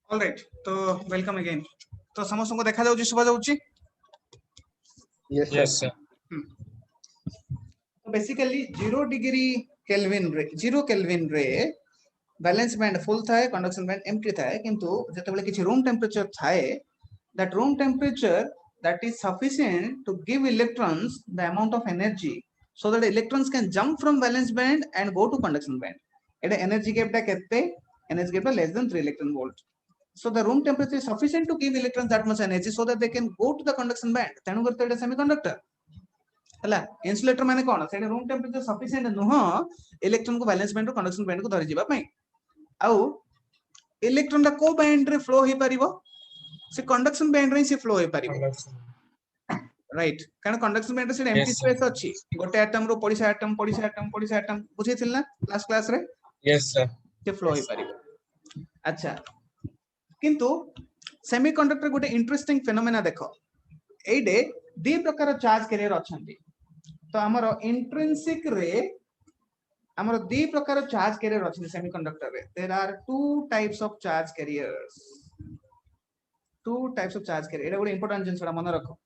All right तो welcome again. तो समस्त को देखा जाउची सुबह जाउची। Yes sir. तो बेसिकली 0 केल्विन रे बैलेंस बैंड फुल थाए कंडक्शन बैंड एम्प्टी थाए किंतु जेतेबेले किछि रूम टेम्परेचर थाए that room temperature that is sufficient to give electrons the amount of energy so that electrons can jump from valence band and go to conduction band. Eta energy gap ta kette? Energy gap less than 3 electron volt. So the room temperature is sufficient to give electrons that much energy so that they can go to the conduction band. Tenu करते एटा semiconductor हला insulator माने कोन सेटा room temperature sufficient नुह electron को valence band रो conduction band को धरि जिबा पई आउ electron ता को band रे flow हे परिबो से conduction band रे से flow हे परिबो राइट कारण कंडक्शन बैंड से एम्प्टी स्पेस अछि गोटे एटम रो पडिसा एटम बुझेथिल ना लास्ट क्लास रे यस सर से फ्लो हे परिबो। अच्छा किंतु सेमीकंडक्टर गोटे इंटरेस्टिंग फेनोमेना देखो एडे दी प्रकार चार्ज कैरियर अछंती। तो हमर इंट्रिंसिक रे हमर दी प्रकार चार्ज कैरियर अछंती सेमीकंडक्टर रे there are two types of charge carriers एडा गोटे इंपोर्टेंट जिंसडा मन रखो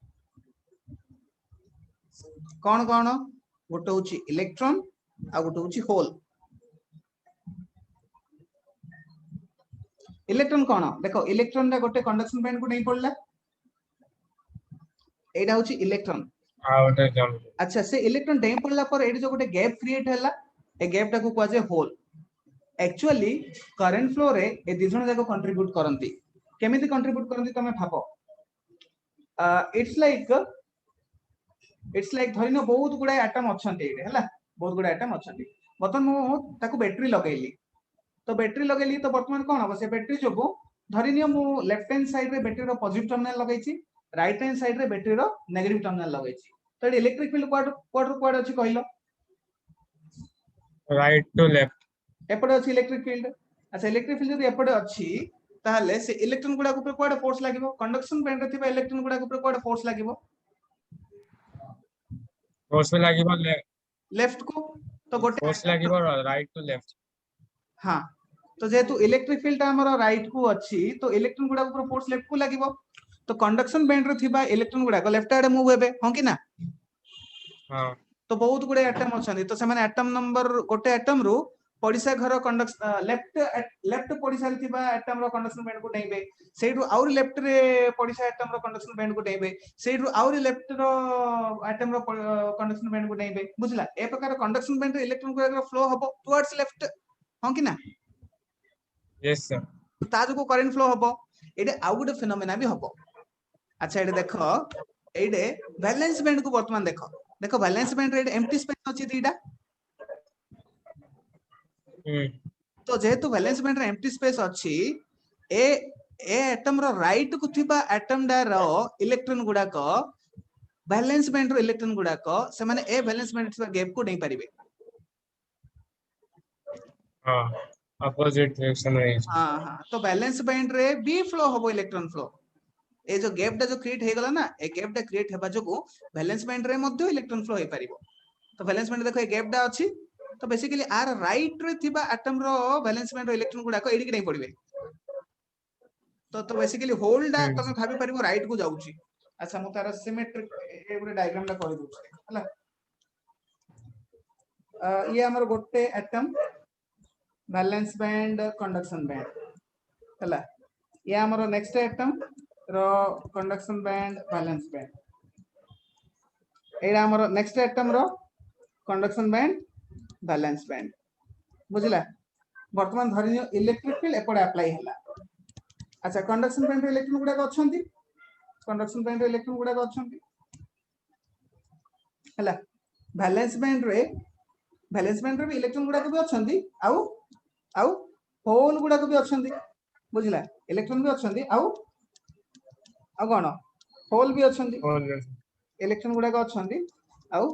कौन कौन गोटे हूँ इलेक्ट्रॉन आ गोटे हूँ होल। इलेक्ट्रॉन कौन देखो इलेक्ट्रॉन रा गोटे कंडक्शन बैंड को नहीं पड़ला एडा हूँ इलेक्ट्रॉन अच्छा से इलेक्ट्रॉन नहीं पड़ला पर एडी जो गोटे गैप क्रिएट हैला ए गैप टा को कहवा जाय होल। एक्चुअली करंट फ्लो रे ए दी जण जाको कंट्रीब्यूट करंती केमिति कंट्रीब्यूट करंती तमे भाबो इट्स लाइक धरिनो बहुत गुडा एटम अछंती एटे हला बहुत गुडा एटम अछंती बतन मु ताको बैटरी लगैली तो बैटरी लगैली तो वर्तमान कोन हो से बैटरी जोगो धरिनियो मु लेफ्ट हैंड साइड रे बैटरी रो पॉजिटिव टर्मिनल लगैछि राइट हैंड साइड रे बैटरी रो नेगेटिव टर्मिनल लगैछि तो इलेक्ट्रिक फील्ड क्वाड अछि कहलो राइट टू लेफ्ट एपडे अछि इलेक्ट्रिक फील्ड। अच्छा इलेक्ट्रिक फील्ड जदि एपडे अछि ताहले से इलेक्ट्रॉन गुडा ऊपर क्वाड फोर्स लागिवो कंडक्शन बैंड रे थिबा इलेक्ट्रॉन गुडा ऊपर क्वाड फोर्स लागिवो फोर्स में लागिवो लेफ्ट को तो गोटे फोर्स लागिवो राइट टू लेफ्ट। हां तो जेतु इलेक्ट्रिक फील्ड हमर राइट को अछि तो इलेक्ट्रॉन गुडा ऊपर फोर्स लेफ्ट को लागिवो तो कंडक्शन बैंड रे थिबा इलेक्ट्रॉन गुडा को लेफ्ट आडे मूव हेबे हां कि ना हां तो बहुत गुडे एटम अछनी तो से माने एटम नंबर गोटे एटम रो पडिसा घर कंडक्शन लेफ्ट पडिसा थिबा एटम रो कंडक्शन बैंड को नेबे सेइडु आउर लेफ्ट रे पडिसा एटम रो कंडक्शन बैंड को नेबे सेइडु आउर लेफ्ट रो एटम रो कंडक्शन बैंड को नेबे बुझला ए प्रकार कंडक्शन बैंड रे इलेक्ट्रॉन गुडा फ्लो हबो टुवर्ड्स लेफ्ट हां कि ना यस सर ता जो करंट फ्लो हबो एडे आउ गुडे फेनोमेना भी हबो। अच्छा एडे देखो एडे बैलेंस बैंड को वर्तमान देखो बैलेंस बैंड रे एम्प्टी स्पेस अछि दीटा तो जेहेतु बैलेंस बैंड रे एम्प्टी स्पेस अछि ए एटम रो राइट को थिबा एटम डा रो इलेक्ट्रॉन गुडा को बैलेंस बैंड रो इलेक्ट्रॉन गुडा को से माने ए बैलेंस बैंड थिबा गैप को नहीं परिबे हां अपोजिट डायरेक्शन में हां तो बैलेंस बैंड रे बी फ्लो हबो इलेक्ट्रॉन फ्लो ए जो गैप डा जो क्रिएट हे गला ना ए गैप डा क्रिएट हेबा जोगु बैलेंस बैंड रे मध्ये इलेक्ट्रॉन फ्लो हे परिबो तो बैलेंस बैंड देखो ए गैप डा अछि तो बेसिकली आर राइट रे थिबा एटम रो बैलेंस बैंड रो इलेक्ट्रॉन गुडा को एडी के नहीं पड़िबे तो बेसिकली होल डा तमे भाबी परिबो राइट को जाउची। अच्छा मु तार सिमेट्रिक ए गुडे डायग्राम ला कर दूची हला ये हमर गोटे atom balance band conduction band हला ये हमर नेक्स्ट एटम रो कंडक्शन बैंड बैलेंस बैंड एडा हमर नेक्स्ट एटम रो कंडक्शन बैंड बैलेंस बैंड बुझला वर्तमान धरिनियो इलेक्ट्रिक फील्ड एपडे अप्लाई हैला। अच्छा कंडक्शन बैंड रे इलेक्ट्रॉन गुडा अछंती कंडक्शन बैंड रे इलेक्ट्रॉन गुडा अछंती हला बैलेंस बैंड रे भी इलेक्ट्रॉन गुडा भी अछंती आउ आउ होल गुडा भी अछंती बुझला इलेक्ट्रॉन भी अछंती आउ कोन होल भी अछंती इलेक्ट्रॉन गुडा अछंती आउ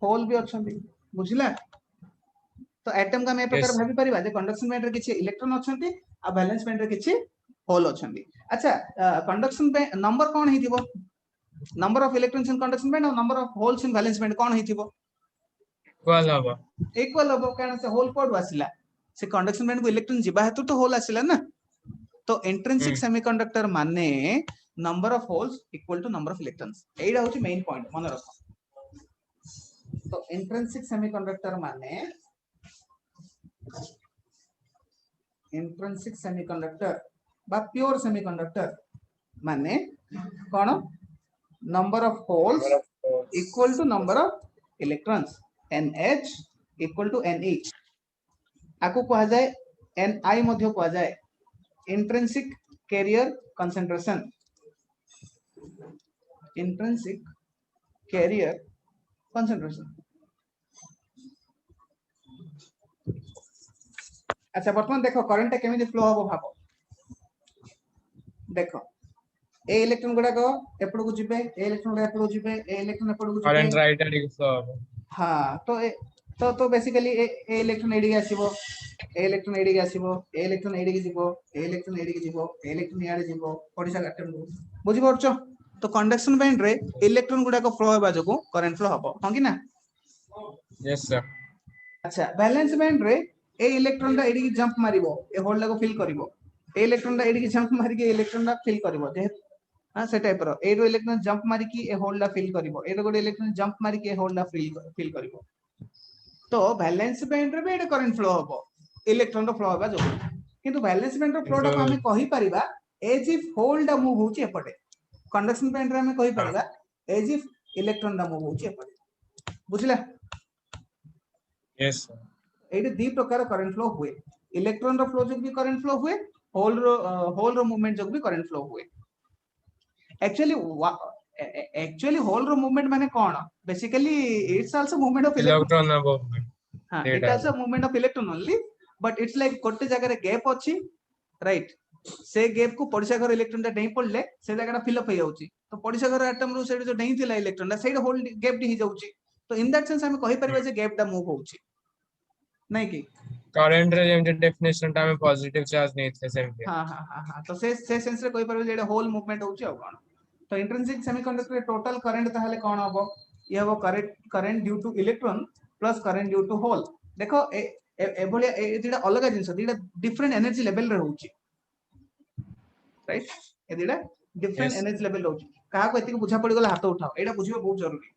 होल भी अछंती बुझला तो एटम का हम ए प्रकार भाबी परिबा जे कंडक्शन बैंड रे किछि इलेक्ट्रॉन अछंती आ बैलेंस बैंड रे किछि होल अछंती। अच्छा कंडक्शन बैंड नंबर कोन हिथिबो number of electrons in conduction band और number of holes in valence band कोन हिथिबो इक्वल हबो कारण से होल कोड वासिला से कंडक्शन बैंड को इलेक्ट्रॉन जिबा हेतु तो होल आसिला ना तो इंट्रिंसिक सेमीकंडक्टर माने number of holes equal to number of electrons एटा होची मेन पॉइंट मन रखो तो इंट्रिंसिक सेमीकंडक्टर माने इंट्रिंसिक सेमीकंडक्टर बा प्योर सेमीकंडक्टर माने कोन number of holes equal to number of electrons NH equal to NE आको कहा जाए NI मध्य कहा जाए intrinsic carrier concentration intrinsic carrier concentration अच्छा वर्तमान देखो करंट केमिति फ्लो हबो भाबो देखो ए इलेक्ट्रॉन गुडा को एपड़ को जिबे ए इलेक्ट्रॉन गुडा एपड़ को जिबे ए इलेक्ट्रॉन एपड़ को जिबे करंट राइट एंड फ्लो हां तो बेसिकली ए इलेक्ट्रॉन एडी के आसीबो ए इलेक्ट्रॉन एडी के आसीबो ए इलेक्ट्रॉन एडी के जिवो ए इलेक्ट्रॉन एडी के जिवो ए इलेक्ट्रॉन याडे जिवो पडिसा एटम बुझि परछो तो कंडक्शन बैंड रे इलेक्ट्रॉन गुडा को फ्लो हेबा जको करंट फ्लो हबो हां कि ना यस सर अच्छा बैलेंस बैंड रे ए इलेक्ट्रॉन दा एडी की जंप मारिबो ए होल्ड को फिल करिवो ए इलेक्ट्रॉन दा एडी की जंप मारि के इलेक्ट्रॉन दा फिल करिवो जे हां से टाइप रो ए रो इलेक्ट्रॉन जंप मारि की ए होल्ड दा फिल करिवो ए रो गोटे इलेक्ट्रॉन जंप मारि के ए होल्ड दा फिल करिवो तो बैलेंस बैंड रे भी एटा करंट फ्लो हबो इलेक्ट्रॉन रो फ्लो हबा जो किंतु बैलेंस बैंड रो फ्लो टा हमें कहि परिबा एज इफ होल्ड दा मूव होची एपटे कंडक्शन बैंड रे हमें कहि परिबा एज इफ इलेक्ट्रॉन दा मूव होची एपटे बुझिला यस सर एडी दी प्रकार करंट फ्लो हुए इलेक्ट्रॉन रो फ्लो जग भी करंट फ्लो हुए होल रो मूवमेंट जग भी करंट फ्लो हुए एक्चुअली होल रो मूवमेंट माने कोन basically it's also movement of electron अबव हां it also movement of electron only but it's like गोटे जगह रे गैप अछि राइट से गैप को पड़िसा घर इलेक्ट्रॉन दा नहीं पड़ले से जगह फिल अप हो जाउची तो पड़िसा घर एटम रो से जो नहीं थिला इलेक्ट्रॉन दा सेड होल गैप दी जाउची तो इन दैट सेंस हम कहि परबे जे गैप दा मूव होउची नहीं कि करंट रे जेम डेफिनेशन टा में पॉजिटिव चार्ज नहीं थे सेम हां तो से सेंस रे कहि परबे जे होल मूवमेंट होउची आ कोन तो इंट्रिंसिक सेमीकंडक्टर टोटल करंट ताहले कोन हबो ये हबो current due to electron plus current due to hole देखो ए बोलिया ए दिडा अलग जिंस दिडा डिफरेंट एनर्जी लेवल रे होउची राइट ए दिडा डिफरेंट Yes. एनर्जी लेवल होउची कहा को एतिक बुझा पड़ी गला हाथ उठाओ एटा बुझिबो बहुत जरूरी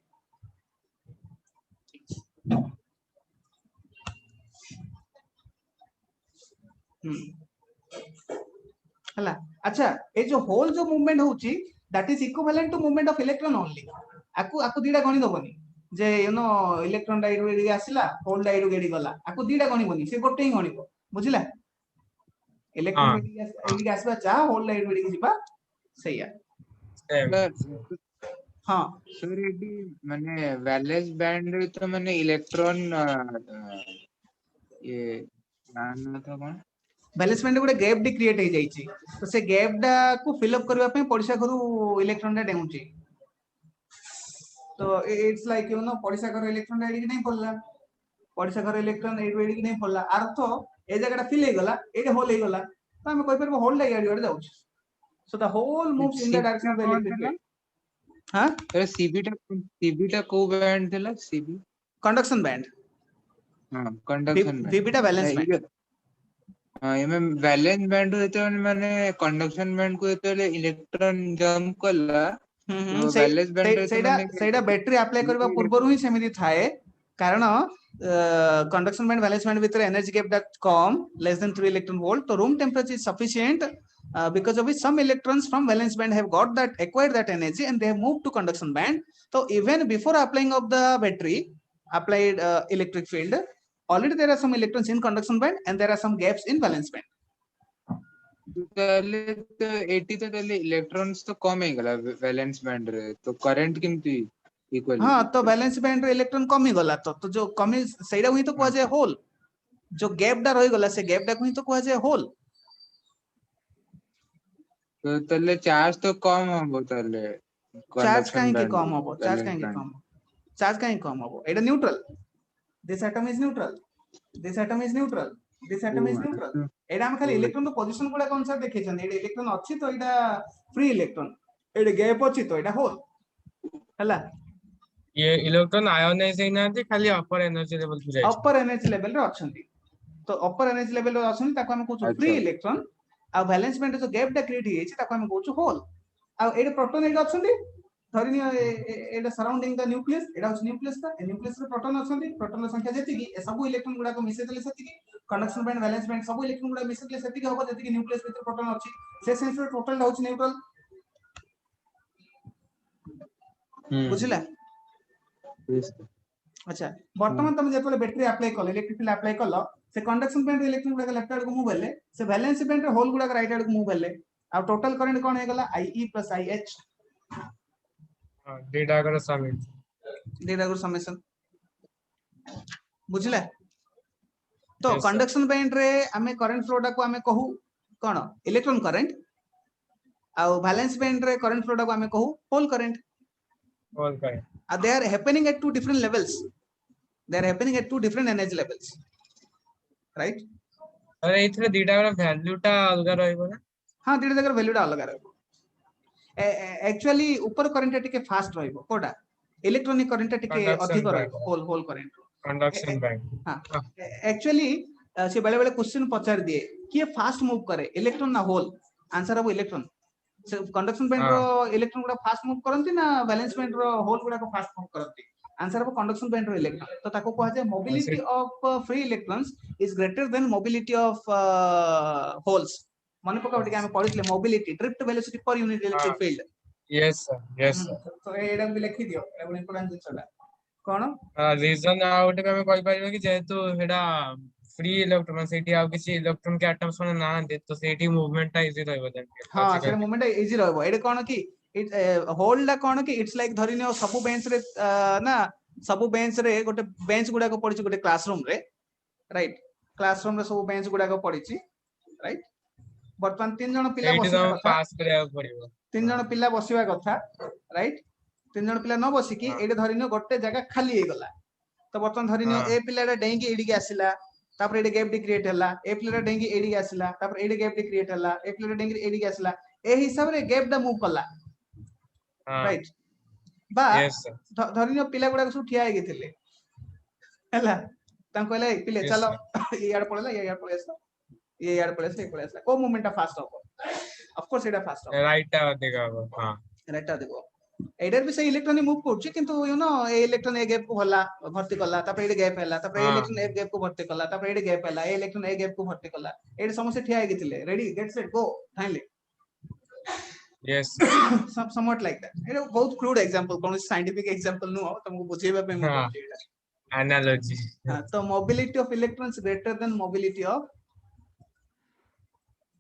हला अच्छा ए जो होल जो मूवमेंट होउची that is equivalent to movement of electron only आकु दीडा गणी दबनी जे यू नो इलेक्ट्रॉन डाइड एडी आसिला होल डाइड एडी गला आकु दीडा गणी बनी से गोटे ही गणिबो बुझिला इलेक्ट्रॉन एडी आसबा जा होल डाइड एडी जिबा सहीया हां सर एडी माने वैलेंस बैंड रे तो माने इलेक्ट्रॉन ये नाम था कोन बैलेंस बैंड गोटे गैप डी क्रिएट हो जाइए तो से गैप डा को फिल अप करबा पे पड़िसा घर इलेक्ट्रॉन डा डेउची तो इट्स लाइक यू नो पड़िसा घर इलेक्ट्रॉन डा एडी नहीं पड़ला पड़िसा घर इलेक्ट्रॉन एडी नहीं पड़ला अर्थ ए जगह फिल हो गला एडी होल हो गला तो हम कहि परबो होल डा एडी एडी जाउछ so the hole moves in the direction of the electric field हां अरे सीबी टा को बैंड थिला सीबी कंडक्शन बैंड हां कंडक्शन बैंड वीबी टा बैलेंस बैंड हां एमे बैलेंस बैंड होते माने कंडक्शन बैंड को होते इलेक्ट्रॉन जंप करला तो बैलेंस बैंड सेडा बैटरी अप्लाई करबा पूर्वरु ही सेमिति थाए कारण कंडक्शन बैंड बैलेंस बैंड भीतर एनर्जी गैप दैट कम लेस देन 3 इलेक्ट्रॉन वोल्ट तो room temperature is sufficient because of which some electrons from valence band have got that acquired that energy and they have moved to conduction band so even before applying of the battery applied electric field already there are some electrons in conduction band and there are some gaps in valence band तले तो 80 तो तले electrons तो कम हे गला valence band रे तो current किमती equal हां तो वैलेंस बैंड रे इलेक्ट्रॉन कम ही गला तो जो कमी सेडा हुई तो कोआ जाय होल जो गैप डा रही गला से गैप डा हुई तो कोआ जाय होल तो तले चार्ज तो कम हो तले चार्ज काहे के कम हो चार्ज काहे कम हो एटा neutral this atom is neutral this atom is neutral this atom is neutral एटा हम खाली इलेक्ट्रॉन तो पोजीशन गुडा कोन सा देखे छन एटा इलेक्ट्रॉन अछि तो एटा फ्री इलेक्ट्रॉन एटा गैप अछि तो एटा होल हला ये इलेक्ट्रॉन आयोनाइज हैनांती खाली अपर एनर्जी लेवल को जाय अपर एनर्जी लेवल रे अछंती तो अपर एनर्जी लेवल रे अछंती ताको हम कहू फ्री इलेक्ट्रॉन आ वैलेंस बैंड जो गैप डा क्रिएट हे ताको हम कहू होल आ एडे प्रोटॉन एडे अछंती धरिनी एडे सराउंडिंग द न्यूक्लियस एडा होछ न्यूक्लियस ता न्यूक्लियस रे प्रोटॉन अछंती प्रोटॉन संख्या जेति की सब इलेक्ट्रॉन गुडा को मिसे देले सेति की कंडक्शन बैंड वैलेंस बैंड सब इलेक्ट्रॉन गुडा मिसे देले सेति की होबो जेति की न्यूक्लियस भीतर प्रोटॉन अछि से सेंस रे टोटल होछ न्यूट्रल बुझिला अच्छा वर्तमान तुम जेतले बैटरी अप्लाई कल इलेक्ट्रिक फील्ड अप्लाई कल से कंडक्शन बैंड इलेक्ट्रॉन गुडा लेफ्ट साइड को मूव हेले से वैलेंस बैंड रे होल गुडा राइट साइड को मूव हेले आ टोटल करंट कोन हे गला IE + IH डेटा कर समेशन बुझिला तो Yes, sir. कंडक्शन बैंड रे हमें करंट फ्लो डा को हमें कहू कोन इलेक्ट्रॉन करंट आ वैलेंस बैंड रे करंट फ्लो डा को हमें कहू hole current all correct. they are happening at two different levels they are happening at two different energy levels right अरे इथरे डेटा कर वैल्यू टा अलग रहइबो ना हां दीटा जगह वैल्यू डा अलग रहबो एक्चुअली ऊपर करंट टिके फास्ट रहइबो कोडा इलेक्ट्रॉनिक करंट टिके Conduction अधिक band. रहइबो होल करंट कंडक्शन बैंक हां एक्चुअली से बेले बेले क्वेश्चन पचार दिए कि फास्ट मूव करे इलेक्ट्रॉन ना होल आंसर अब इलेक्ट्रॉन से कंडक्शन बैंड रो इलेक्ट्रॉन गुडा फास्ट मूव करंती ना वैलेंस बैंड रो होल गुडा को फास्ट मूव करंती आंसर अब कंडक्शन बैंड रो इलेक्ट्रॉन तो ताको कहा जाय mobility of free electrons is greater than mobility of holes मन पका बिटी हम पढितले mobility drift velocity per unit electric field yes sir तो एडा भी लिखि दियो एबो इंपोर्टेंट दिसला कोन रीजन आउट में कहि परिबो कि जेहेतु हेडा फ्री इलेक्ट्रॉन सेठी आ किसी इलेक्ट्रॉन के एटम्स माने ना दे तो सेठी मूवमेंट टा इजी रहबो देन हां से मूवमेंट इजी रहबो एडे कोन की होल्ड ला कोन की इट्स लाइक धरिने सब बेंच रे ना सब बेंच रे गोटे बेंच गुडा को पडिछि गोटे क्लासरूम रे राइट क्लासरूम रे सब बेंच गुडा को पडिछि राइट वर्तमान तीन जण पिला बसिबा कथा पास करिया पड़िबो तीन जण पिला बसिबा कथा राइट तीन जण पिला न बसि की एडे धरिने गोटे जगह खाली हे गला तो वर्तमान धरिने ए पिलाडा डेंगी एडी के आसिला तापर एडे गैप डी क्रिएट हला ए पिलाडा डेंगी एडी के आसिला तापर एडे गैप डी क्रिएट हला ए पिलाडा डेंगी एडी के आसिला ए हिसाब रे गैप डा मूव कला राइट बा यस सर धरिनो पिला गुडा सब ठिया हे गेथिले हला तां कहले पिले Yes, चलो ये यार पळला ये यार पळेसा ये यार पळेसा ये पळेसा को मोमेंट फास्ट हो ऑफ कोर्स एडा फास्ट हो राइट टा देगा हां राइट टा देखो एडर भी से इलेक्ट्रॉन मूव करछि किंतु you know A electron a gap को भला भर्ती करला तापर एडे गैप हैला तापर ए इलेक्ट्रॉन ए गैप को भर्ती करला तापर एडे गैप हैला ए इलेक्ट्रॉन ए गैप को भर्ती करला एडे समस्या ठिया हे गेथिले ready get set go finally yes somewhat like that एडे बहुत क्रूड एग्जांपल कोन साइंटिफिक एग्जांपल नु तुमको बुझेबा पे मैं कहछि एडा एनालॉजी हां तो mobility of electrons greater than mobility of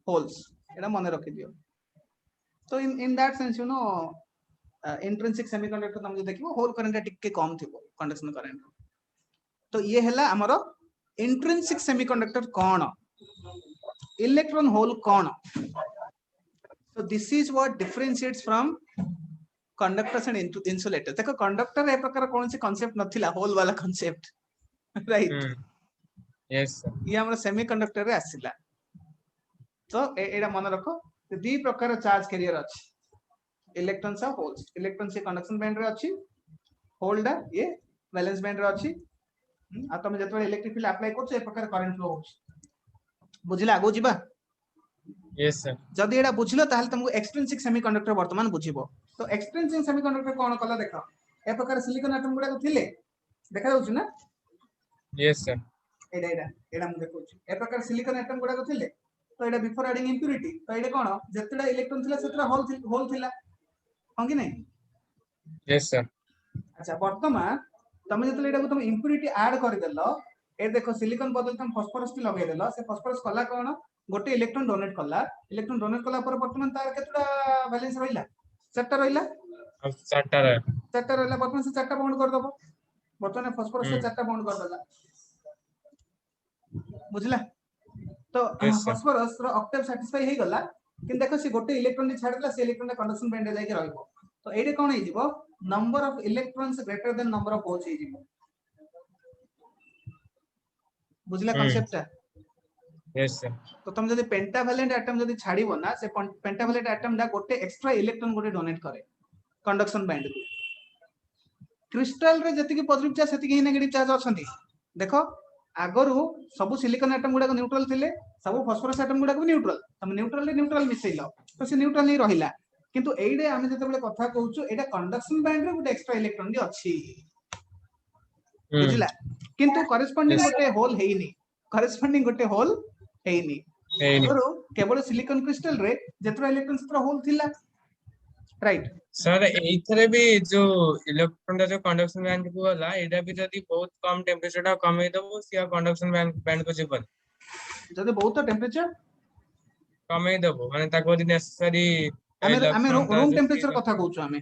holes एडा मन रखि दियो तो इन that sense you know intrinsic semiconductor तुम जो देखिबो होल करंट टिके कम थिबो कंडक्शन करंट तो ये हला हमरो intrinsic semiconductor cone electron hole cone so this is what differentiates from conductors and insulators देखो कंडक्टर ए प्रकार कोन से कांसेप्ट नथिला होल वाला कांसेप्ट राइट यस ये हमरो सेमीकंडक्टर रे आसिला तो एडा मन रखो दी प्रकार चार्ज कैरियर अछि इलेक्ट्रॉन्स और होल्स इलेक्ट्रॉन से कंडक्शन बैंड रे अछि होल्ड ये वैलेंस बैंड रे अछि आ तुम जतले इलेक्ट्रिक फील्ड अप्लाई करछ ए प्रकार करंट फ्लो होछ बुझिला आगो जिबा यस सर जदि एडा बुझलो ताहले तुमको एक्सट्रिंसिक सेमीकंडक्टर वर्तमान बुझिबो तो एक्सट्रिंसिक सेमीकंडक्टर कोन कला देखो ए प्रकार सिलिकॉन एटम गुडा को थिले देखा जाउछ ना यस सर एडा मु देखौछ ए प्रकार सिलिकॉन एटम गुडा को थिले तो एडा बिफोर एडिंग इंप्योरिटी तो एडा कोन जतडा इलेक्ट्रॉन थिला सेतडा होल थिला हां कि नहीं यस सर अच्छा वर्तमान तुम जतले एडा को तुम इंप्योरिटी ऐड कर देलो ए देखो सिलिकॉन बदल तुम फास्फोरस टी लगे देलो से फास्फोरस कला कोन गोटे इलेक्ट्रॉन डोनेट कला पर वर्तमान तार केतडा बैलेंस रहिला चारटा रहिला अब चारटा रहिला वर्तमान से चारटा बाउंड कर दबो वर्तमान फास्फोरस से चारटा बाउंड कर देला बुझला तो फास्फोरस रो ऑक्टेव सैटिस्फाई हे गला किन देखो से गोटे इलेक्ट्रॉन छाड़ देला से इलेक्ट्रॉन कंडक्शन बैंड जाई के रहइबो तो एडे कोन हे जिवो number of electrons greater than number of holes हे जिवो बुझला कांसेप्ट यस सर तो तुम जदि पेंटावैलेंट एटम जदि छाड़ीबो ना से पेंटावैलेंट एटम डा गोटे एक्स्ट्रा इलेक्ट्रॉन गोटे डोनेट करे कंडक्शन बैंड को क्रिस्टल रे जति की पॉजिटिव चार्ज सेति की नेगेटिव चार्ज अछंती देखो आगरू सब सिलिकॉन एटम गुडा न्यूट्रल थिले सब फास्फोरस एटम गुडा भी न्यूट्रल तुम न्यूट्रल न्यूट्रल मिसैल तो से न्यूट्रल नहीं रहिला किंतु एइडे आमे जते कथा कहूछु एटा कंडक्शन बैंड रे गुटे एक्स्ट्रा इलेक्ट्रॉन भी अछि बुझिला किंतु करेस्पोंडिंग Yes. गोटे होल हेइनी करेस्पोंडिंग गोटे होल हेइनी आगरू केवल सिलिकॉन क्रिस्टल रे जेतरा इलेक्ट्रॉन सेतरा होल थिला राइट सर एइथरे भी जो इलेक्ट्रॉन जो कंडक्शन बैंड को होला एटा भी जदी बहुत कम टेंपरेचर टा कमे दबो सिया कंडक्शन बैंड को जीवन जदि बहुत टेम्परेचर कमे दबो माने ताको यदि नेसेसरी आमे इलेक्ट्रॉन ता रूम जो टेम्परेचर कथा कहूछु आमे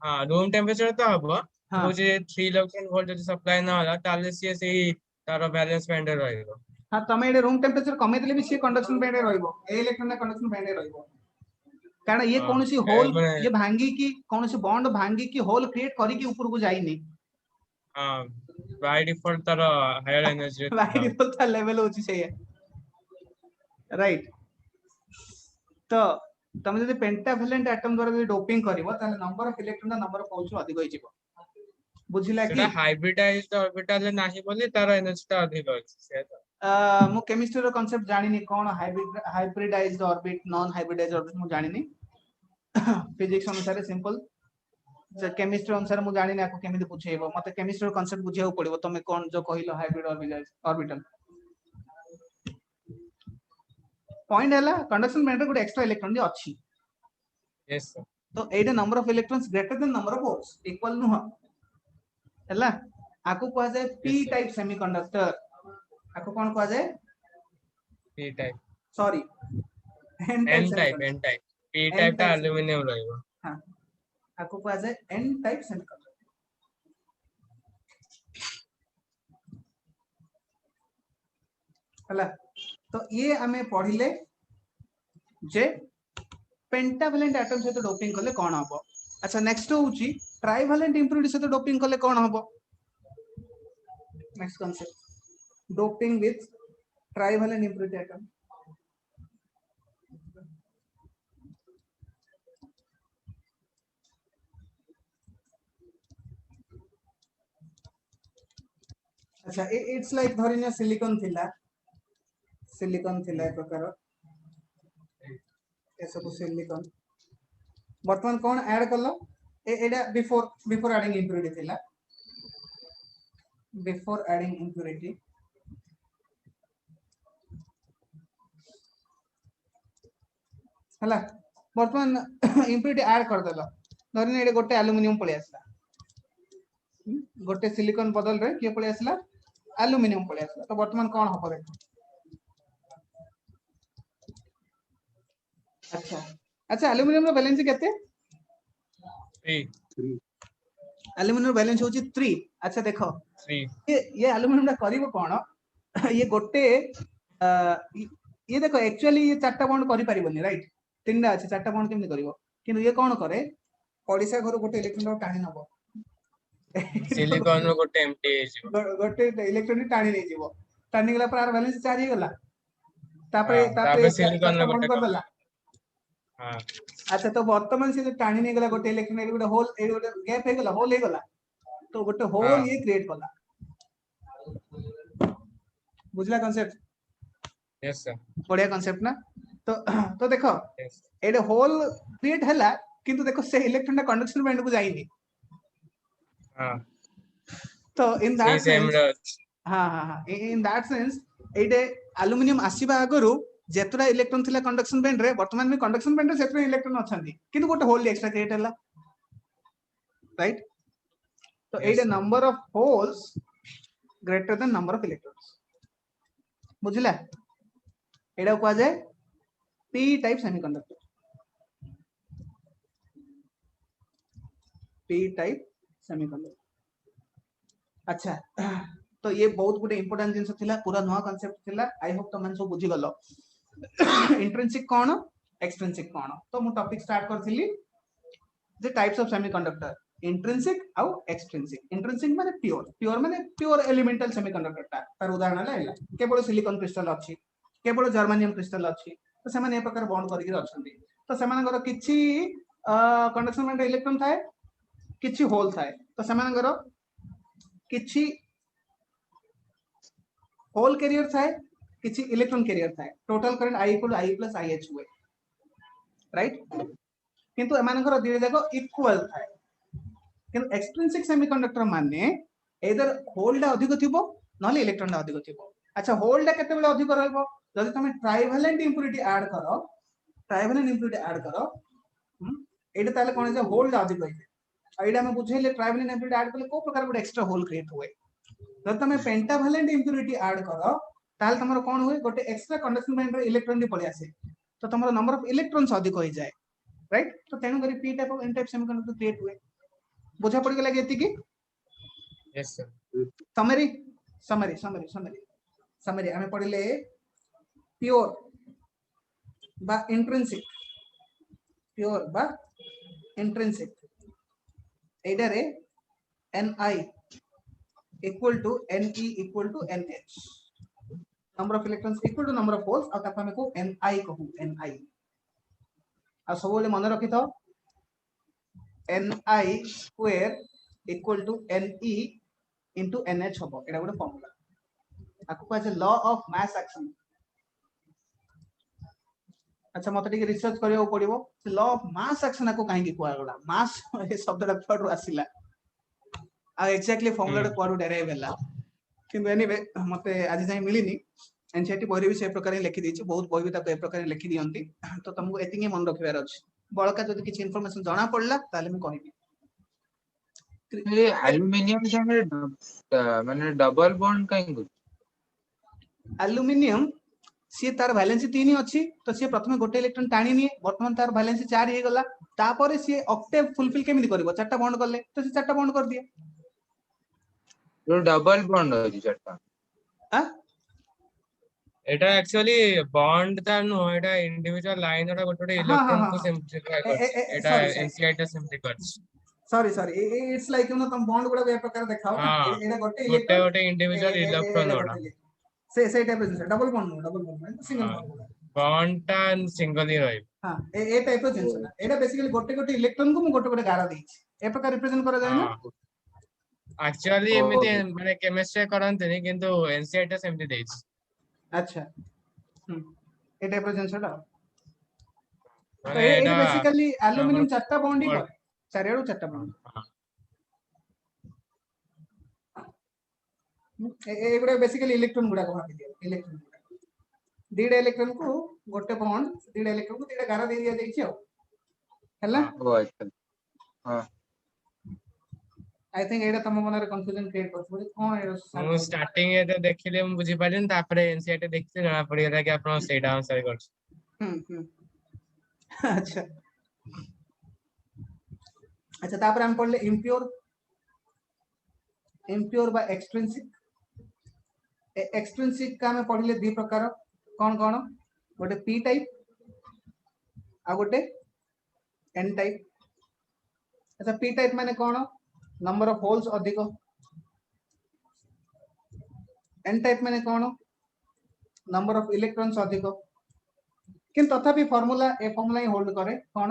हां रूम टेंपरेचर तो हबो हां वो जे 3 इलेक्ट्रॉन वोल्ट जो सप्लाई ना होला ताले सिए सेही तारो बैलेंस बैंड रे रहइबो हां तमे एडे रूम टेम्परेचर कमे देले भी से कंडक्शन बैंड रे रहइबो ए इलेक्ट्रॉन कंडक्शन बैंड रे रहइबो कारण ये कौन सी होल माने ये भांगी की कौन सी बॉन्ड भांगी की होल क्रिएट करी की ऊपर को जाइनी हां बाय डिफॉल्ट तारो हायर एनर्जी बाय डिफॉल्ट ता लेवल होची से राइट तो तमे जदि पेंटावैलेंट एटम द्वारा जदि डोपिंग करबो ताले number of electron number of holes अधिक होई जिवो बुझिला कि सेटा हाइब्रिडाइज्ड ऑर्बिटल नाही बोली तारो एनर्जी ता अधिक अछि से मु केमिस्ट्री रो कांसेप्ट जानिनी कोन hybridized orbit non hybridized orbit मु जानिनी फिजिक्स अनुसार सिंपल केमिस्ट्री अनुसार मु जानिनी आको केमिति बुझेइबो मते केमिस्ट्री रो कांसेप्ट बुझेउ पड़िबो तमे कोन जो कहिलो हाइब्रिड ऑर्बिटल पॉइंट हैला कंडक्शन बैंड रे गुड एक्स्ट्रा इलेक्ट्रॉन जे अछि यस सर तो एडे number of electrons greater than number of holes equal नु हैला आको कहा जाय P Yes, sir. Type semiconductor आको कोन कहा जाय P type sorry N N type type P N type ता type एल्युमिनियम रहइबो हां आको कहा जाय एन टाइप सेमीकंडक्टर हला तो ये हमें पढ़िले जे पेंटावैलेंट एटम से डोपिंग करले कोन हबो अच्छा नेक्स्ट होउची ट्राइवैलेंट इम्प्यूरिटी से डोपिंग करले कोन हबो next concept doping with trivalent impurity atom अच्छा इट्स लाइक धरिनिया सिलिकॉन थिला एक प्रकार ए सब सिलिकॉन वर्तमान कोन ऐड करलो एडा बिफोर एडिंग इम्प्यूरिटी थिला बिफोर एडिंग इम्प्यूरिटी हला वर्तमान इम्प्यूरिटी ऐड कर देलो धरिनिया एडे गोटे एल्युमिनियम पळे आसला गोटे सिलिकॉन बदल रे के पळे आसला एल्युमिनियम पळे आसला तो वर्तमान कोन हबो देखो अच्छा अच्छा एल्युमिनियम रो बैलेंस केते 3 एल्युमिनियम बैलेंस होची 3 अच्छा देखो 3 ये एल्युमिनियम दा करिवो कोन ये गोटे ये देखो एक्चुअली ये चारटा बॉन्ड करि परिबोनी राइट तीनटा अछि चारटा बॉन्ड केमि करिवो किंतु ये कोन करे पडिसा घर गोटे इलेक्ट्रॉन टाणी नबो सिलिकॉन रो गोटे एम्प्टी हेजिवो गोटे इलेक्ट्रॉन टाणी नै जीवो टाणी गेला पर बैलेंस 4 हे गेला तापरे हां तापरे ताबे सिलिकॉन चारटा रो बॉन्ड गोटे कर देला हां अच्छा तो वर्तमान से टाणी नै गेला गोटे इलेक्ट्रॉन ए गोटे होल ए गोटे गैप हे गेला होल हे गेला तो गोटे होल हाँ। ये क्रिएट कला बुझला कांसेप्ट यस सर बढ़िया कांसेप्ट ना तो देखो यस एडे होल क्रिएट हला किंतु देखो से इलेक्ट्रॉन ना कंडक्शन बैंड को जाईनी हां तो इन से दैट सेम सेंस हां हां हां इन दैट सेंस एडे एल्युमिनियम आसीबा आगरु जेतरा इलेक्ट्रॉन थिला कंडक्शन बैंड रे वर्तमान में कंडक्शन बैंड रे सेतरा इलेक्ट्रॉन अछंती किंतु गोटे होल एक्स्ट्रा क्रिएट हला राइट तो Yes, एडे sir. Number of holes greater than number of electrons बुझला एडा को जाय P type semiconductor P type semiconductor अच्छा तो ये बहुत गुटे इंपोर्टेंट जिंस थिला पूरा नवा कांसेप्ट थिला आई होप तुम सब बुझी गलो इंट्रिंसिक कोन एक्सट्रिंसिक कोन तो मु टॉपिक स्टार्ट करथिली जे टाइप्स ऑफ सेमीकंडक्टर इंट्रिंसिक आउ एक्सट्रिंसिक इंट्रिंसिक माने प्योर एलिमेंटल सेमीकंडक्टर तार उदाहरण हैला केवल सिलिकॉन क्रिस्टल अछि केवल जर्मेनियम क्रिस्टल अछि तो समान ए प्रकार बॉन्ड करके रछंती तो समानगर किछि कंडक्शन बैंड इलेक्ट्रॉन थाए किछि होल थाए तो समानगर किछि होल कैरियर थाए किछि इलेक्ट्रॉन कैरियर थाए total current I equal I plus IH हुए राइट किंतु एमानकर दिरे जाको इक्वल थाए किंतु एक्सट्रिंसिक सेमीकंडक्टर माने एदर होल दा अधिक थिबो नले इलेक्ट्रॉन दा अधिक थिबो अच्छा होल दा केते बेले अधिक रहबो जदि तमे ट्राइवेलेंट इंप्युरिटी ऐड करो एटा ताले कोन जे होल दा अधिक होइते एटा हम बुझेले ट्राइवेलेंट इंप्युरिटी ऐड करले को प्रकार गुड एक्स्ट्रा होल क्रिएट हुए जब तमे पेंटावेलेंट इंप्युरिटी ऐड करो ताल तमरो कोन हुए गोटे एक्स्ट्रा कंडक्शन बैंड रे इलेक्ट्रॉन भी पळे आसे तो तमरो नंबर ऑफ इलेक्ट्रॉन्स अधिक होई जाय राइट तो तेनु करी p type of n type semiconductor create हुए बुझा पड़ गेला एति की yes sir summary summary summary summary summary हमें पढ़ले प्योर बा इंट्रिंसिक एडा रे ni equal to ne equal to nh number of electrons equal to number of holes और तापर में को ni कहू ni आ सब बोले मन रखि तो ni square equal to ne into nh होबो एडा गोटे फार्मूला आकु कहै लॉ ऑफ मास एक्शन अच्छा मते टिके रिसर्च करियो पड़िबो लॉ ऑफ मास एक्शन आकु काहे की कोआ गला मास ए शब्दटा कोडू आसिला आ एक्जेक्टली फार्मूला कोडू डेराइव होला किंतु एनीवे मते आज जाय मिलिनी एनसीईआरटी बही भी से प्रकार लिखि दी बहुत बही भी ए प्रकार लिखि दियंती तो तुमको एतिके मन रखिबार अछि बळका जदि किछि इंफॉर्मेशन जाना पड़ला ताले मैं कहबी ये एल्युमिनियम संगे माने डबल बॉन्ड काहे को एल्युमिनियम सी तार वैलेंसी 3 अछि तो सी प्रथम गोटे इलेक्ट्रॉन टाणी निए वर्तमान तार वैलेंसी 4 हे गला तापर सी ऑक्टेव फुलफिल केमिति करबो चारटा बॉन्ड करले तो सी चारटा बॉन्ड कर दिए जो डबल बॉन्ड अछि चारटा आ এটা एक्चुअली बॉन्ड ता नो এটা इंडिविजुअल लाइन এটা গোটে ইলেকট্রন কো সিম্পলিফাই করছে এটা এনসিআইটি সিম্পলি করছে sorry it's like you know तुम बॉन्ड गुडा ए प्रकार देखाओ ना एटा गोटे गोटे इलेक्ट्रॉन गोटे इंडिविजुअल इलेक्ट्रॉन ओडा से टाइप जिंस double bond single bond bond ता सिंगल ही रही हां ए टाइप रो जिंस ना एटा बेसिकली गोटे गोटे इलेक्ट्रॉन को मु गोटे गोटे गारा देछि ए प्रकार रिप्रेजेंट करा जाय ना एक्चुअली एमिति माने केमिस्ट्री करंतनी किंतु एनसीआईटी सेमति देछि अच्छा ए टाइप रो जिंस टा माने ए एटा बेसिकली एल्युमिनियम चारटा बॉन्ड ही करे चारेडो चारटा बॉन्ड ए गुडा बेसिकली इलेक्ट्रॉन गुडा को भाबी दियो इलेक्ट्रॉन दीडा इलेक्ट्रॉन को गोटे बॉन्ड दीडा इलेक्ट्रॉन को दीडा गारा दे दिया देछि हो हला ओ अच्छा हां आई थिंक एटा तम मन रे कंफ्यूजन क्रिएट करछ कोन ए मु स्टार्टिंग ए देखिले मु बुझी पालिन तापरे एनसीआईटी देखते जाना पड़ी गला कि आपन सेटा आंसर करछ अच्छा अच्छा तापर हम पढ़ले इम्प्योर बा एक्सट्रिंसिक का हम पढ़ले दी प्रकार कौन कौन गोटे पी टाइप आ गोटे एन टाइप अच्छा पी टाइप माने कौन नंबर ऑफ होल्स अधिक एन टाइप माने कौन नंबर ऑफ इलेक्ट्रॉन्स अधिक किंतु तथापि फार्मूला ही होल्ड करे कौन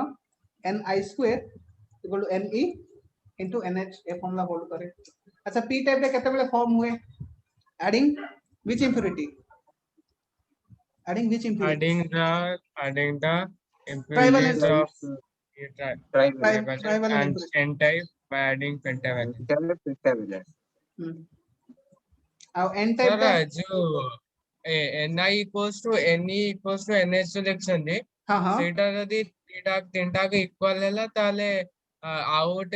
ni square equal to ne into nh ए फार्मूला होल्ड करे अच्छा p टाइप रे केते बेले फॉर्म हुए adding which impurity adding the impurities of trivalent and n type by adding pentavalent अब n type का जो ni equals to ne equals to nh जो लेक्शन दे सेटा यदि तीनटा के इक्वल हैला ताले आउट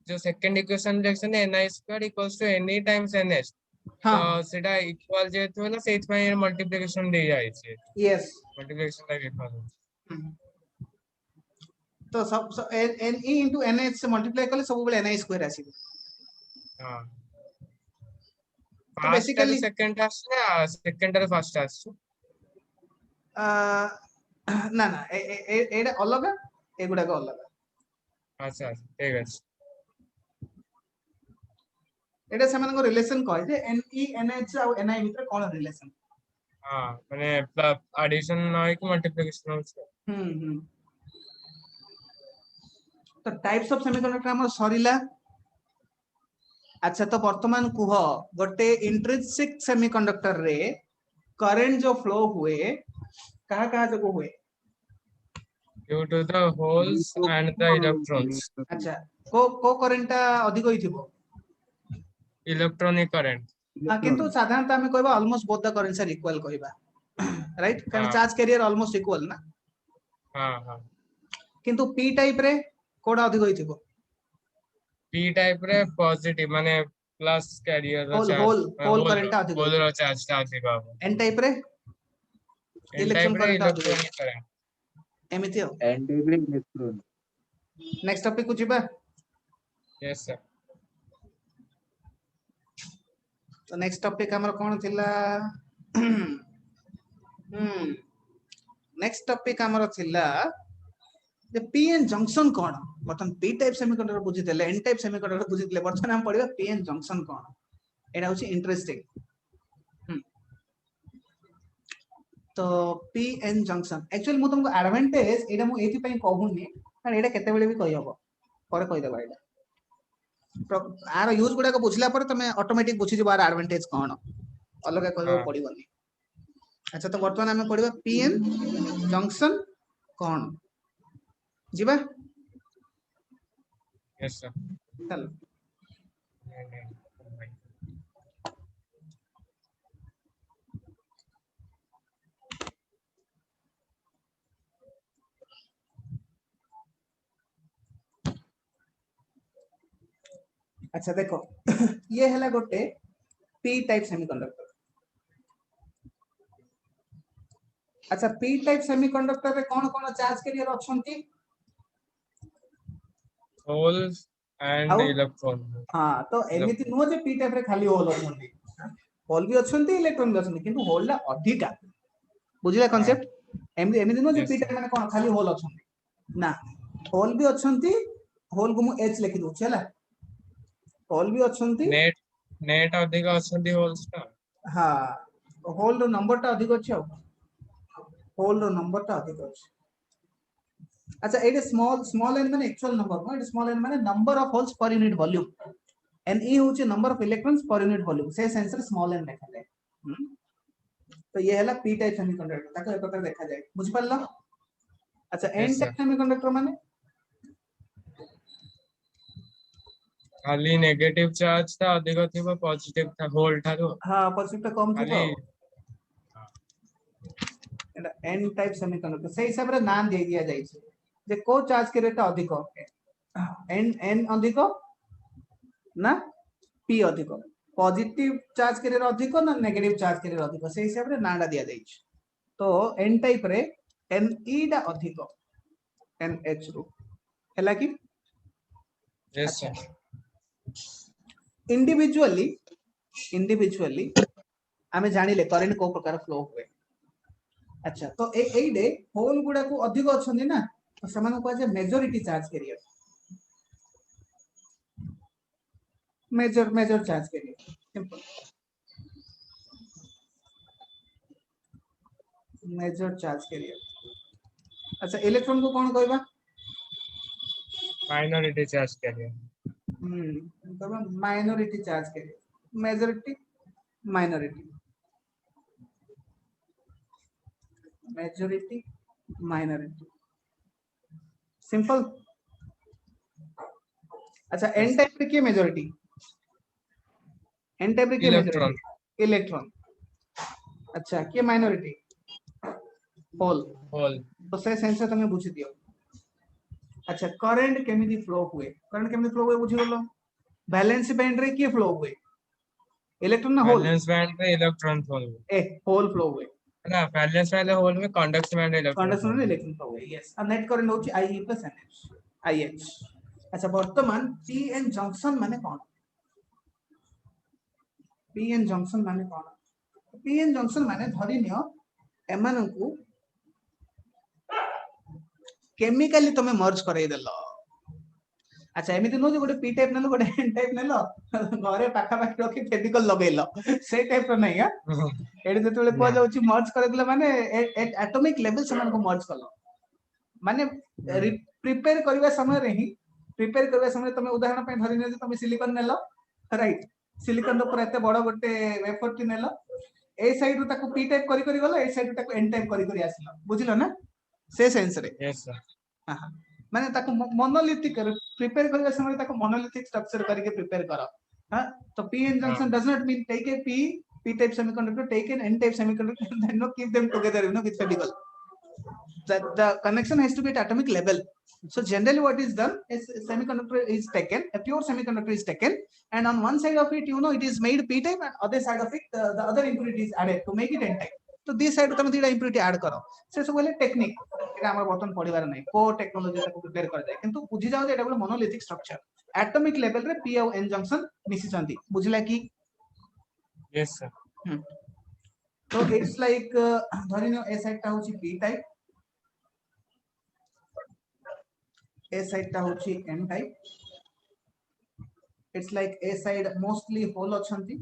जो सेकंड इक्वेशन लेक्शन ni square equals to ne times nh तो सेटा इक्वल जेतु होला सेट में मल्टीप्लिकेशन दे जाय छै यस मल्टीप्लिकेशन का इक्वल तो सब ne into nh से मल्टीप्लाई करले सब बेले ni स्क्वायर आसी हां तो बेसिकली सेकंड रे फर्स्ट आछ ना ना एडा अलग एगुडा को अलग अच्छा ठीक है एडा समान को रिलेशन कह जे ne nh और ni भीतर कोन रिलेशन हां माने एडिशन नय कि मल्टीप्लिकेशन होछ तो टाइप्स ऑफ सेमीकंडक्टर हमर सरीला अच्छा तो वर्तमान कुह गोटे इंट्रिंसिक सेमीकंडक्टर रे करंट जो फ्लो हुए कहा कहा जो हुए due to the holes and the electrons. अच्छा को करंट अधिक होइथिबो Electronic current. किंतु साधारणतः हमें कहबा almost both the currents are equal कहबा राइट कारण हाँ। चार्ज कैरियर ऑलमोस्ट इक्वल ना हाँ हाँ किंतु पी टाइप रे कोडा अधिक होइथिबो p type रे पॉजिटिव माने प्लस कैरियर रो होल चार्ज करंट अधिक होल होइथिबो रो चार्ज ता अधिक हो एन टाइप रे n इलेक्ट्रॉन type रे करंट अधिक इलेक्ट्रॉनिक करंट एमिति हो एन टाइप रे इलेक्ट्रॉन नेक्स्ट टॉपिक को जिबा यस सर तो नेक्स्ट टॉपिक हमर कोन थिला नेक्स्ट टॉपिक हमर थिला जे पीएन जंक्शन कोन बटन पी टाइप सेमीकंडक्टर बुझी देले एन टाइप सेमीकंडक्टर बुझी देले बर्तमान हम पढिबा पीएन जंक्शन कोन एटा होची इंटरेस्टिंग तो पीएन जंक्शन एक्चुअली मु तुमको एडवांटेज एटा मु एथि पई कहूनी कारण एटा केते बेले भी कहि हबो पर कहि देबा एटा आर यूज गुडा को बुझला पर तमे ऑटोमेटिक बुझी जबा आर एडवांटेज कोन अलग कहबो हाँ। पड़िबनी अच्छा तो वर्तमान हमें पढिबा पीएन जंक्शन कोन जीवा यस सर चल अच्छा देखो ये हैला गोटे पी टाइप सेमीकंडक्टर अच्छा पी टाइप सेमीकंडक्टर रे कोन कोन चार्ज कैरियर अछंती होल्स एंड आउ? इलेक्ट्रॉन हां तो एमिति नो जे पी टाइप रे खाली होल अछंती होल भी अछंती इलेक्ट्रॉन भी अछंती किंतु होल ला अधिका बुझिला कांसेप्ट एमिति नो जे पी टाइप माने कोन खाली होल अछंती ना होल भी अछंती होल को मु एच लिखि दउ छला होल भी अछंती नेट अधिक अछंती होल्स ता हां होल रो नंबर ता अधिक अछि होल रो नंबर ता अधिक अछि अच्छा एटे स्मॉल n माने एक्चुअल नंबर नो एटे स्मॉल n माने number of holes per unit volume N E होची number of electrons per unit volume से सेंस रे स्मॉल n लिखा जाय तो ये हैला पी टाइप सेमीकंडक्टर ताको एक प्रकार देखा जाय बुझ पल्ला अच्छा एन टाइप सेमीकंडक्टर माने खाली नेगेटिव चार्ज था अधिक थिबो पॉजिटिव था होल था तो हां पॉजिटिव ता कम थिबो खाली एटा एन टाइप सेमीकंडक्टर से हिसाब रे नाम दे दिया जाय छै जे को चार्ज के रेट अधिक एन अधिक ना पी अधिक पॉजिटिव चार्ज के रेट अधिक ना नेगेटिव चार्ज के रेट अधिक से हिसाब रे नाडा दिया जाय छै तो एन टाइप रे एन ई डा अधिक एन एच रो हैला कि यस सर इंडिविजुअली आमे जानिले करंट को प्रकार फ्लो हुए अच्छा तो ए डे होल गुडा को अधिक अछंदी ना तो समान को जे majority charge carrier major charge carrier simple major charge carrier अच्छा इलेक्ट्रॉन को कौन कहबा माइनॉरिटी चार्ज कैरियर तो minority charge carrier majority minority majority minority simple अच्छा एन टाइप पे क्या मेजॉरिटी एन टाइप पे क्या मेजॉरिटी इलेक्ट्रॉन अच्छा क्या माइनॉरिटी होल तो से सेंस तमे बुझी दियो अच्छा करंट केमिति फ्लो हुए बुझी गलो बैलेंस बैंड रे के फ्लो हुए इलेक्ट्रॉन ना होल बैलेंस बैंड में इलेक्ट्रॉन फ्लो ए होल फ्लो हुए ना बैलेंस वाले होल में कंडक्शन बैंड इलेक्ट्रॉन फ्लो हुए यस और नेट करंट होची IE + NH IH अच्छा वर्तमान पीएन जंक्शन माने कोन पीएन जंक्शन माने कोन पीएन जंक्शन माने धरि नियो एमानकू केमिकली तमे मर्ज करई देलो अच्छा एमिति नो जे गोटे पी टाइप नेलो गोटे एन टाइप नेलो घरे पाखा पाखी रखी फेविकल लगेलो से टाइप रो नहीं एडी जतले को जाउची मर्ज करे दिले माने एटॉमिक लेवल समान को मर्ज करलो माने प्रिपेयर करबा समय रे ही प्रिपेयर करबा समय तमे उदाहरण पे धरि ने तमे सिलिकॉन नेलो राइट सिलिकॉन ऊपर एते बड़ गोटे वेफर टी नेलो ए साइड रु ताको पी टाइप करी गलो ए साइड रु ताको एन टाइप करी आसिलो बुझिलो ना से सेंस रे यस सर हां माने ताको मोनोलिथिक प्रिपेयर करबा समय ताको मोनोलिथिक स्ट्रक्चर करके प्रिपेयर करो हां तो P N junction does not mean take a p type semiconductor take an n type semiconductor and then no keep them together with physical that the connection has to be at atomic level. So generally what is done is semiconductor is taken, a pure semiconductor is taken, and on one side of it it is made p type and other side of it the other impurity is added to make it n type. तो this side तुम दीटा impurity add करो से सब बोले technique एटा हमर बर्तन पढिबार नै को टेक्नोलॉजी ताको प्रिपेयर कर जाय किंतु बुझी जाओ जे एटा बोले मोनोलिथिक स्ट्रक्चर एटॉमिक लेवल रे p और n जंक्शन मिसी चंदी बुझिला की यस सर तो इट्स लाइक धरिनो ए साइड ता होची p टाइप A side ता होची N type. It's like A side mostly hole अछंती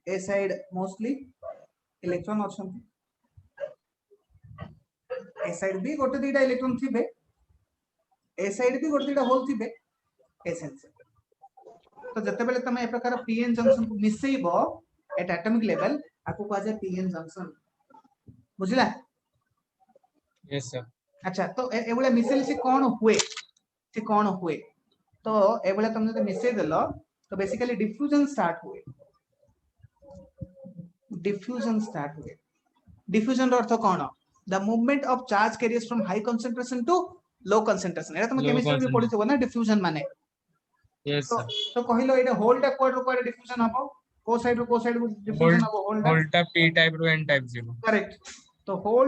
A side mostly electron अछंती A side भी गोटे दीटा इलेक्ट्रॉन थिबे A side भी गोटे दीटा होल थिबे A side तो जते बेले तमे ए प्रकार pn जंक्शन को मिसेइबो एट एटॉमिक लेवल आको कहा जाय pn जंक्शन बुझिला यस सर अच्छा तो एबले मिसेल से कौन हुए तो एबले तुम जब मिसेल देलो तो बेसिकली डिफ्यूजन स्टार्ट हुए डिफ्यूजन रो अर्थ कौन the movement of charge carriers from high concentration to low concentration एटा तुम केमिस्ट्री में पढिथबो ना डिफ्यूजन माने यस सर तो कहिलो एटा होल टा कोड डिफ्यूजन हबो को साइड डिफ्यूजन हबो होल टा p टाइप रो n टाइप जीरो करेक्ट तो whole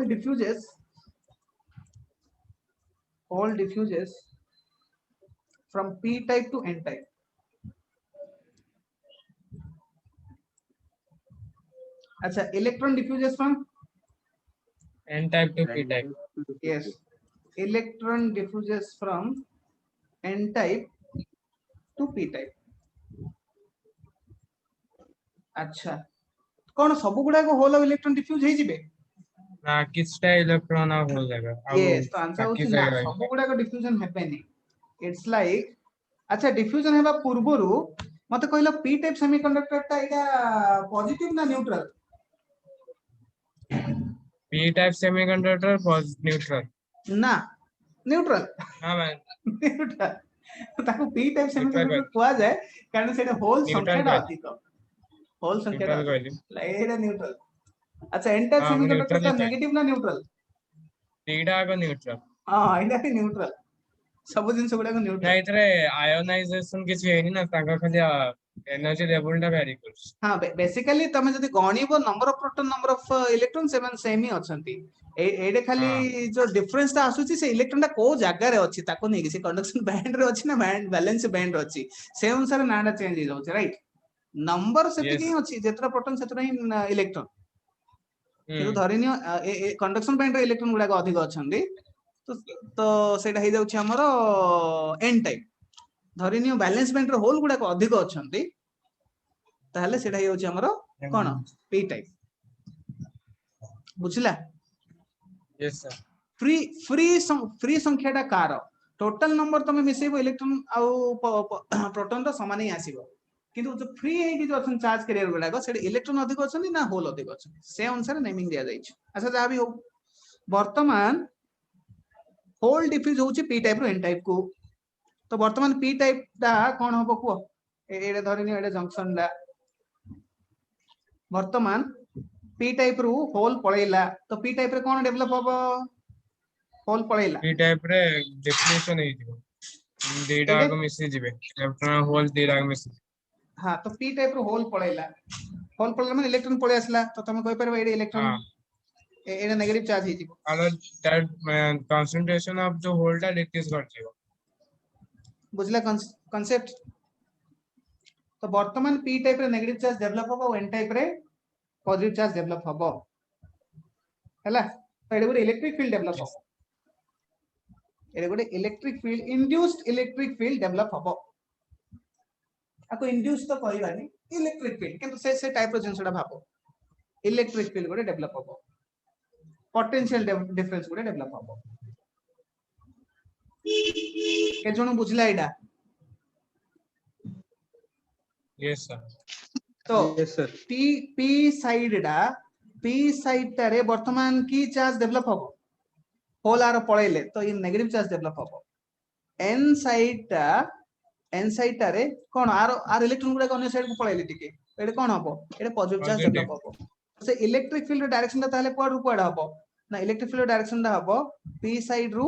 diffuses from p type to n type अच्छा electron diffuses from n type to p type yes electron diffuses from n type to p type अच्छा कौन सब गुडा को whole electron diffuse हे जिबे ना किसटा electron आ हो जाएगा yes तो आंसर होची ना सब गुडा को डिफ्यूजन हेबेनी इट्स लाइक अच्छा डिफ्यूजन हेबा पूर्वरु मते कहलो p टाइप सेमीकंडक्टर ता एटा पॉजिटिव ना neutral p type semiconductor neutral ना न्यूट्रल हां मैन न्यूट्रल ताको p टाइप सेमीकंडक्टर कुआ जाय कारण सेटा होल संख्याटा अधिक होल संख्याटा एटा न्यूट्रल अच्छा n टाइप सेमीकंडक्टर ता नेगेटिव ना न्यूट्रल एटा को न्यूट्रल हां एटा के न्यूट्रल सब दिन सब गुडा को न्यूट्रल नहीं इतरे आयोनाइजेशन किछि हेनी ना ताका खाली एनर्जी लेवल टा वेरी करछ हां बेसिकली तमे जदी गणिबो number of proton number of electron सेवन सेम ही अछंती एडे खाली जो डिफरेंस ता आसुची से इलेक्ट्रॉन ता को जागा रे अछि ताको नै कि कंडक्शन बैंड रे अछि ना बैंड बैलेंस बैंड रे अछि से अनुसार नाडा चेंज हो जाउछ राइट नंबर सेति कि अछि जेतरा प्रोटॉन सेतरा ही इलेक्ट्रॉन किंतु धरिनियो कंडक्शन बैंड रे इलेक्ट्रॉन गुडा को अधिक अछंती तो सेटा हे जाउछ हमर एन टाइप धरिनियो बैलेंस बैंड रे होल गुडा को अधिक अछंती ताहले सेटा हे जाउछ हमर कोन पी टाइप बुझिला यस सर फ्री संख्याटा कार टोटल नंबर तमे मिसेबो इलेक्ट्रॉन आ प्रोटॉन तो समान ही आसीबो किंतु जो फ्री है जो अछन चार्ज कैरियर गुडा को सेटा इलेक्ट्रॉन अधिक अछन ना होल अधिक अछन से अनुसार नेमिंग दिया जाइछ अच्छा जा भी हो वर्तमान होल डिफ्यूज होची p टाइप रो n टाइप को तो वर्तमान p टाइप दा कोन होबो को एडे धरिनि एडे जंक्शन दा वर्तमान p टाइप रो होल पळैला तो p टाइप रे कोन डेवलप होबो होल पळैला p टाइप रे डिफ्लेशन हे जिवो डेटा को मिसी जिवे इलेक्ट्रॉन होल डेटा को मिसी हां तो p टाइप रो होल पळैला माने इलेक्ट्रॉन पळे आसला तो तमे कहि परबो एडे इलेक्ट्रॉन एडे नेगेटिव चार्ज हे जिवो अगर दैट कंसंट्रेशन ऑफ जो होल टा डिक्रीज कर जिवो बुझला कांसेप्ट तो वर्तमान p टाइप रे नेगेटिव चार्ज डेवलप होबो n टाइप रे पॉजिटिव चार्ज डेवलप होबो हैला तो एडे गुड इलेक्ट्रिक फील्ड डेवलप होबो एडे गुड electric field induced electric field develop होबो आको इंड्यूस तो कहबानी इलेक्ट्रिक फील्ड किंतु से टाइप रो जिंसडा भाबो इलेक्ट्रिक फील्ड गुड डेवलप होबो पोटेंशियल डिफरेंस गुड डेवलप होबो के जण बुझला एडा yes sir तो yes sir p साइड टारे वर्तमान की चार्ज डेवलप हबो होल आर पळैले तो इन नेगेटिव चार्ज डेवलप हबो n साइड टारे कोन आर इलेक्ट्रॉन गुडा अन्य साइड को पळैले टिके एडे कोन हबो एडे पॉजिटिव चार्ज डेवलप हबो से इलेक्ट्रिक फील्ड डायरेक्शन ता ताले कोड रुपड हबो ना इलेक्ट्रिक फील्ड डायरेक्शन ता हबो p साइड रु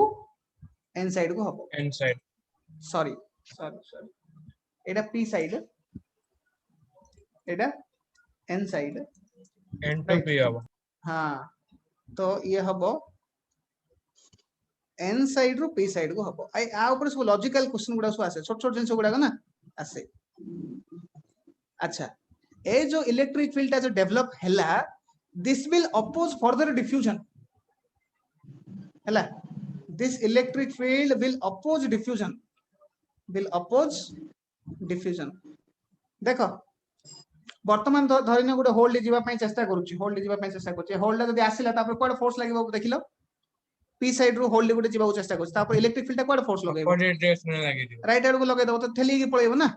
n साइड को हबो n side सॉरी एडा p साइड एडा n side n to p हबो हाँ तो ये हबो n साइड रु p साइड को हबो आई आ ऊपर सब लॉजिकल क्वेश्चन गुडा सब आसे छोट छोट जिंस गुडा ना आसे अच्छा ए जो इलेक्ट्रिक फील्ड जो डेवलप हैला this will oppose further diffusion हैला this electric field will oppose diffusion देखो वर्तमान धरिने गोटे होल्ड जीवा पई चेष्टा करूची होल्ड जदी आसिला तापर कोड फोर्स लागबो देखिलो p साइड रु होल्ड गोटे जीवा चेष्टा करूची तापर electric field code force लगेबो opposite direction में लगे दियो राइट साइड को लगे दबो तो थेली की पळेबो ना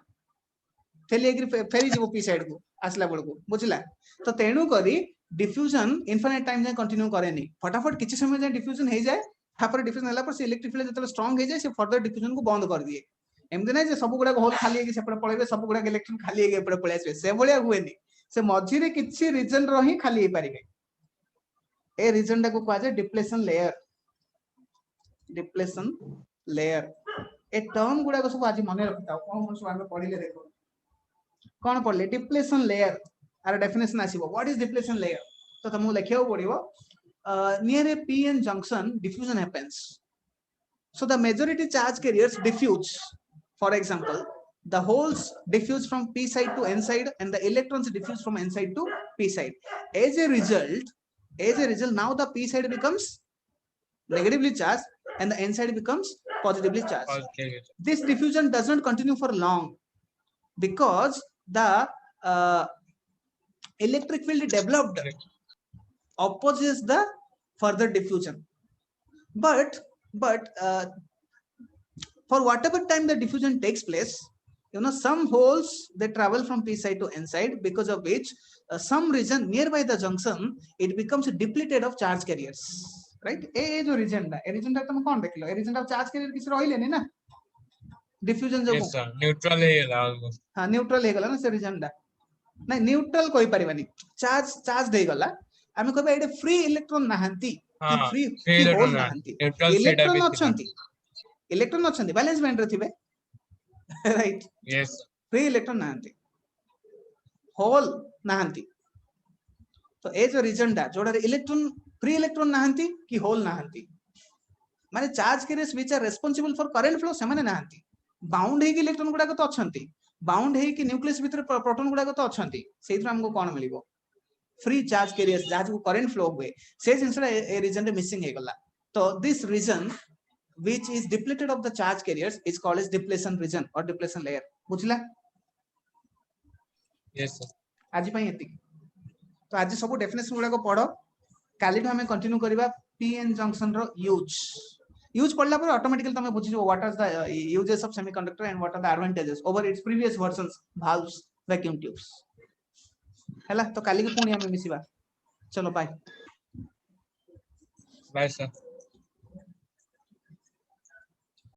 थेली की फेरी जीवो p साइड को आसला बळ को बुझिला तो तेनु करी डिफ्यूजन इनफिनिट टाइम जे कंटिन्यू करेनी फटाफट किछि समय जे डिफ्यूजन हे जाए तापर डिफ्यूजन हला पर से इलेक्ट्रिक फील्ड जतले स्ट्रांग हे जाए से फर्दर डिफ्यूजन को बंद कर दिए एमते नै जे सब गुडा होल खाली हे कि सेपड़ पळेबे सब गुडा इलेक्ट्रॉन खाली हे एपड़ पळे आसे से बळिया हुएनी से मझी रे किछि रीजन रही खाली हे पारिबे ए रीजन को कहा जाए डिप्लेशन लेयर ए टर्म गुडा को सब आज मन रखता कोन कोन सब आमे पढिले देखो कोन पढले डिप्लेशन लेयर आर डेफिनेशन आसीबो व्हाट इज डिप्लेशन लेयर तो तुमको लिखियो पड़िबो near a p n junction diffusion happens so the majority charge carriers diffuse for example the holes diffuse from p side to n side and the electrons diffuse from n side to p side as a result now the p side becomes negatively charged and the n side becomes positively charged okay this diffusion does not continue for long because the electric field developed opposes the further diffusion but for whatever time the diffusion takes place some holes they travel from p side to n side because of which some region nearby the junction it becomes depleted of charge carriers right ए जो region टा तुम कोन देखलो ए region टा charge carrier किछ रहिले नै ना diffusion जो yes sir neutral हे गेला almost हां neutral हे गेला ना से region टा नै न्यूट्रल कोइ परिबानी चार्ज दे गला आमे कहबे एडे फ्री इलेक्ट्रॉन नाहंती कि फ्री होल नाहंती इलेक्ट्रॉन अछंती बैलेंस बैंड रे थिबे राइट yes फ्री इलेक्ट्रॉन नाहंती होल नाहंती तो ए जो रीजन दा जोडा इलेक्ट्रॉन फ्री इलेक्ट्रॉन नाहंती कि होल नाहंती माने charge carriers which are responsible for current flow से माने नाहंती बाउंड हे कि इलेक्ट्रॉन गुडा को तो अछंती बाउंड है कि न्यूक्लियस भीतर प्रोटॉन गुडा को तो अछंती सेइथरा हमको कोन मिलिबो फ्री चार्ज कैरियर्स जहां को करंट फ्लो हुए से जिंसरा ए रीजन रे मिसिंग हे गला तो this region which is depleted of the charge carriers is called as depletion region or depletion layer बुझला yes sir आज पई एति तो आज सब डेफिनेशन गुडा को पढो काली हमें कंटिन्यू करबा pn जंक्शन रो यूज पढ़ला पर ऑटोमेटिकली तमे बुझि जो what are the uses of semiconductor and what are the advantages over its previous versions valves vacuum tubes हैला तो काली के पुणी हमें मिसिबा चलो बाय bye sir